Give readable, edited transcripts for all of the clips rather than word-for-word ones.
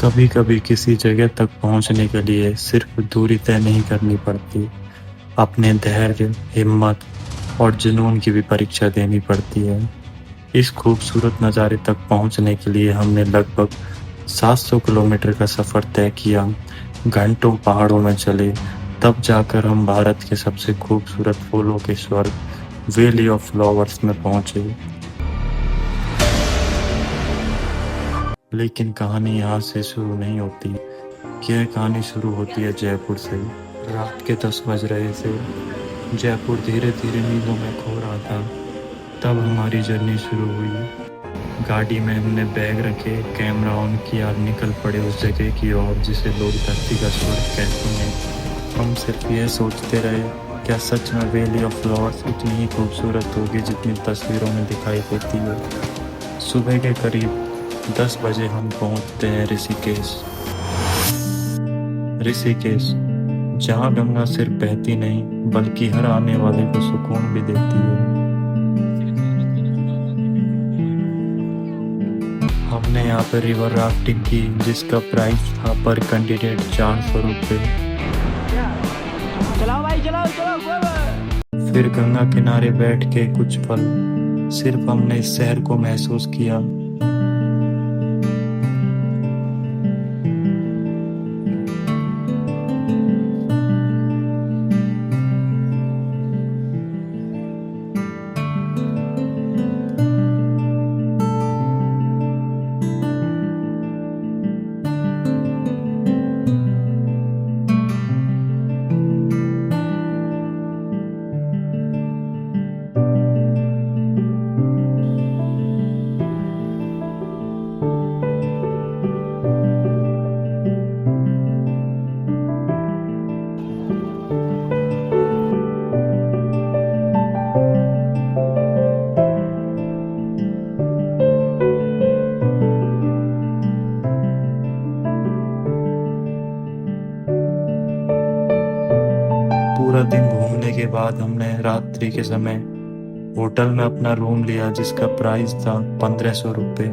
कभी कभी किसी जगह तक पहुंचने के लिए सिर्फ दूरी तय नहीं करनी पड़ती, अपने धैर्य, हिम्मत और जुनून की भी परीक्षा देनी पड़ती है। इस खूबसूरत नज़ारे तक पहुंचने के लिए हमने लगभग 700 किलोमीटर का सफ़र तय किया, घंटों पहाड़ों में चले, तब जाकर हम भारत के सबसे खूबसूरत फूलों के स्वर्ग वैली ऑफ फ्लावर्स में पहुंचे। लेकिन कहानी यहाँ से शुरू नहीं होती। यह कहानी शुरू होती है जयपुर से। रात के 10 बज रहे थे। जयपुर धीरे धीरे नींदों में खो रहा था। तब हमारी जर्नी शुरू हुई। गाड़ी में हमने बैग रखे, कैमरा ऑन किया, निकल पड़े उस जगह की ओर जिसे लोग धरती का स्वर्ग कहते हैं। हम सिर्फ यह सोचते रहे, क्या सच में वैली ऑफ फ्लावर्स उतनी ही खूबसूरत होगी जितनी तस्वीरों में दिखाई देती है। सुबह के करीब 10 बजे हम पहुंचते हैं ऋषिकेश। ऋषिकेश, जहां गंगा सिर्फ बहती नहीं बल्कि हर आने वाले को सुकून भी देती है। हमने यहाँ पर रिवर राफ्टिंग की, जिसका प्राइस था पर कैंडिडेट 400 रुपये। चलाओ भाई, चलाओ चलाओ। फिर गंगा किनारे बैठ के कुछ पल सिर्फ हमने इस शहर को महसूस किया। पूरा दिन घूमने के बाद हमने रात्रि के समय होटल में अपना रूम लिया, जिसका प्राइस था 1500 रुपये।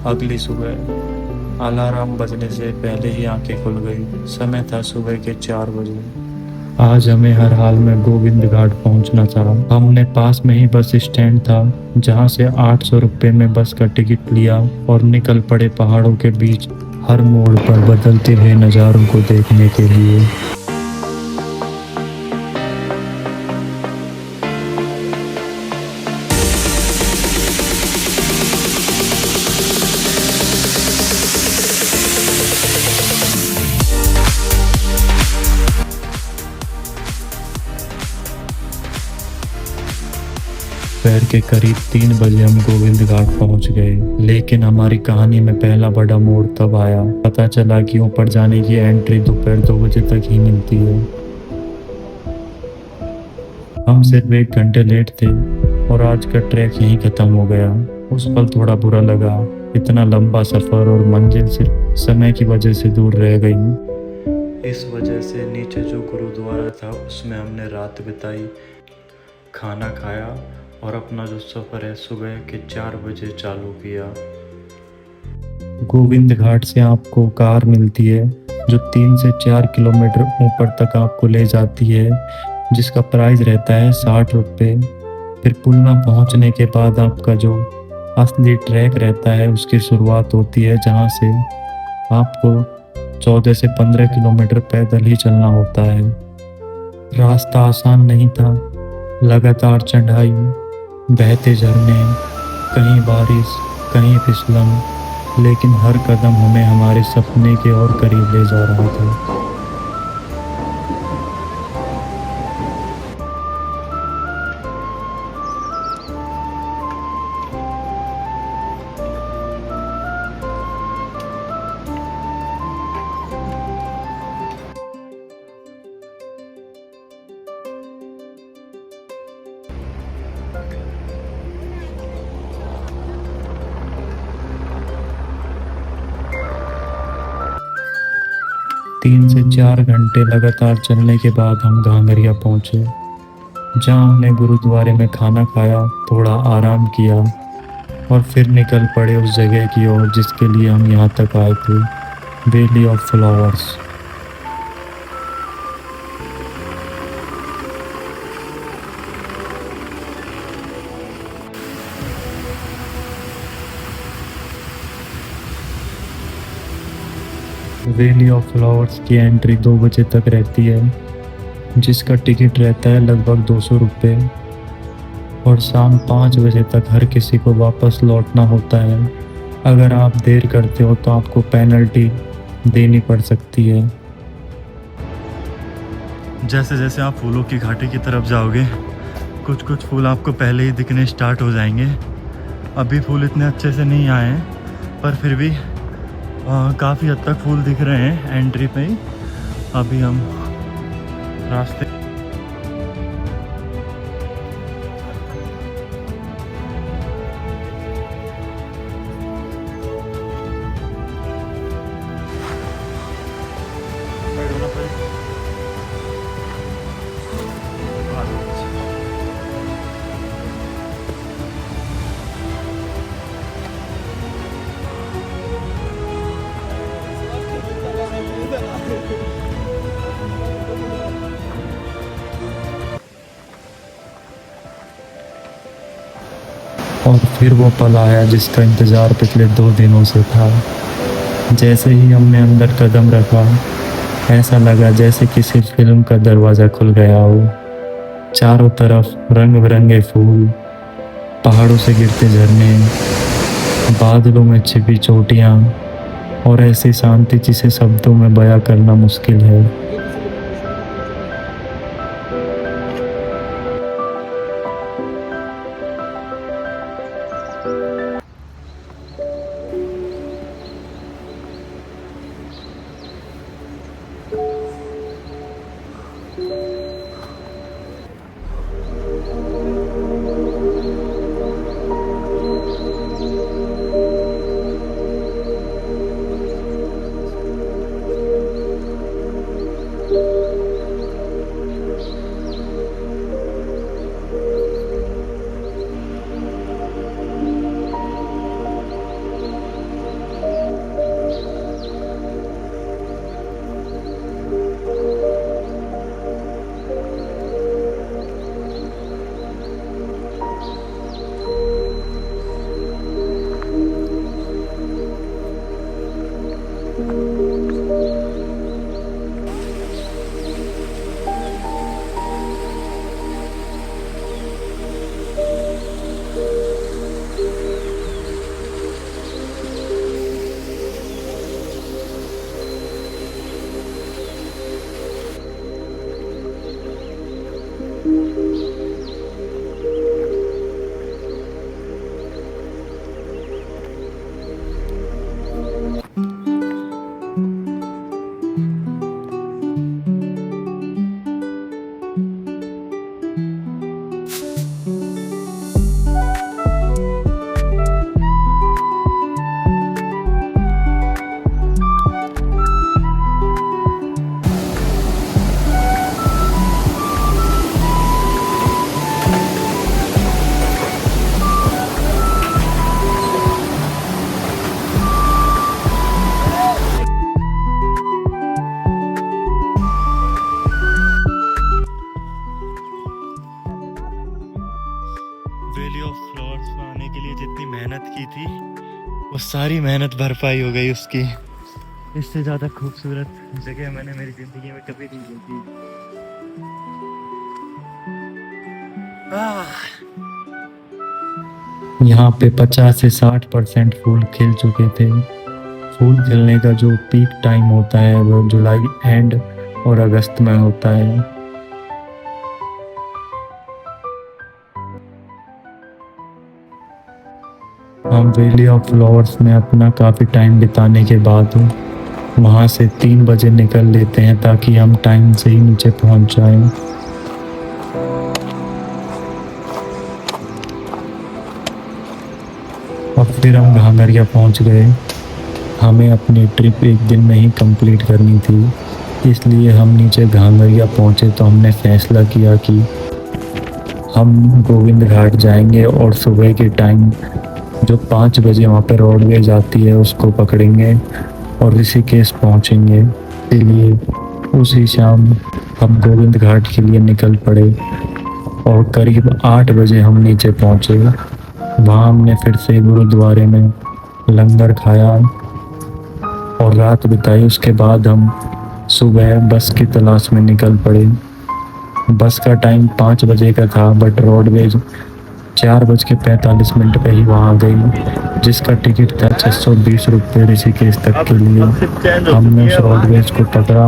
अगली सुबह अलार्म बजने से पहले ही आंखें खुल गई। समय था सुबह के 4 बजे। आज हमें हर हाल में गोविंद घाट पहुंचना था। हमने पास में ही बस स्टैंड था, जहां से 800 रुपये में बस का टिकट लिया और निकल पड़े पहाड़ों के बीच हर मोड़ पर बदलते हुए नज़ारों को देखने के लिए। दोपहर के करीब 3 बजे हम गोविंद घाट पहुंच गए। लेकिन हमारी कहानी में पहला बड़ा मोड़ तब आया। पता चला कि ऊपर जाने की एंट्री दोपहर 2 बजे तक ही मिलती है। हम सिर्फ 1 घंटे लेट थे और आज का ट्रैक यहीं खत्म हो गया। उस पल थोड़ा बुरा लगा, इतना लंबा सफर और मंजिल सिर्फ समय की वजह से दूर रह गई। इस वजह से नीचे जो गुरुद्वारा था उसमें हमने रात बिताई, खाना खाया और अपना जो सफ़र है सुबह के 4 बजे चालू किया। गोविंद घाट से आपको कार मिलती है जो 3 से 4 किलोमीटर ऊपर तक आपको ले जाती है, जिसका प्राइस रहता है 60 रुपये। फिर पुलना पहुंचने के बाद आपका जो असली ट्रैक रहता है उसकी शुरुआत होती है, जहां से आपको 14 से 15 किलोमीटर पैदल ही चलना होता है। रास्ता आसान नहीं था, लगातार चढ़ाई, बहते झरने, कहीं बारिश, कहीं फिसलन, लेकिन हर कदम हमें हमारे सपने के और करीब ले जा रहा था। 3 से 4 घंटे लगातार चलने के बाद हम घांगरिया पहुंचे, जहां हमने गुरुद्वारे में खाना खाया, थोड़ा आराम किया और फिर निकल पड़े उस जगह की ओर जिसके लिए हम यहाँ तक आए थे, valley of flowers. Valley of flowers की एंट्री 2 बजे तक रहती है, जिसका टिकट रहता है लगभग 200 रुपये, और शाम 5 बजे तक हर किसी को वापस लौटना होता है। अगर आप देर करते हो तो आपको पेनल्टी देनी पड़ सकती है। जैसे जैसे आप फूलों की घाटी की तरफ जाओगे, कुछ कुछ फूल आपको पहले ही दिखने स्टार्ट हो जाएंगे। अभी फूल इतने अच्छे से नहीं आए हैं, पर फिर भी काफ़ी हद तक फूल दिख रहे हैं एंट्री पे ही। अभी हम रास्ते और फिर वो पल आया जिसका इंतज़ार पिछले 2 दिनों से था। जैसे ही हमने अंदर कदम रखा, ऐसा लगा जैसे किसी फिल्म का दरवाज़ा खुल गया हो। चारों तरफ रंग बिरंगे फूल, पहाड़ों से गिरते झरने, बादलों में छिपी चोटियाँ, और ऐसी शांति जिसे शब्दों में बयां करना मुश्किल है। वैली ऑफ फ्लावर्स में आने के लिए जितनी मेहनत की थी, वो सारी मेहनत भरपाई हो गई उसकी। इससे ज़्यादा खूबसूरत जगह मैंने मेरी ज़िंदगी में कभी नहीं देखी। यहाँ पे 50 से 60% फूल खिल चुके थे। फूल खिलने का जो पीक टाइम होता है वो जुलाई एंड और अगस्त में होता है। हम वैली ऑफ फ्लावर्स में अपना काफ़ी टाइम बिताने के बाद वहाँ से 3 बजे निकल लेते हैं ताकि हम टाइम से ही नीचे पहुँच जाएं। और फिर हम घांगरिया पहुँच गए। हमें अपनी ट्रिप एक दिन में ही कंप्लीट करनी थी, इसलिए हम नीचे घांगरिया पहुँचे तो हमने फैसला किया कि हम गोविंद घाट जाएंगे और सुबह के टाइम जो 5 बजे वहाँ पे रोडवेज आती है उसको पकड़ेंगे और ऋषिकेश पहुँचेंगे। इसलिए उसी शाम हम गोविंद घाट के लिए निकल पड़े और करीब 8 बजे हम नीचे पहुँचे। वहाँ हमने फिर से गुरुद्वारे में लंगर खाया और रात बिताई। उसके बाद हम सुबह बस की तलाश में निकल पड़े। बस का टाइम 5 बजे का था, बट रोडवेज 4:45 पे ही वहाँ गई, जिसका टिकट था 620 रुपये ऋषिकेश तक के लिए। हमने उस रोडवेज को पकड़ा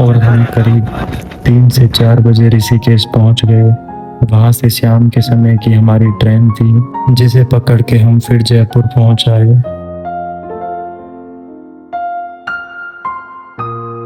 और हम करीब 3 से 4 बजे ऋषिकेश पहुँच गए। वहाँ से शाम के समय की हमारी ट्रेन थी, जिसे पकड़ के हम फिर जयपुर पहुँच आए।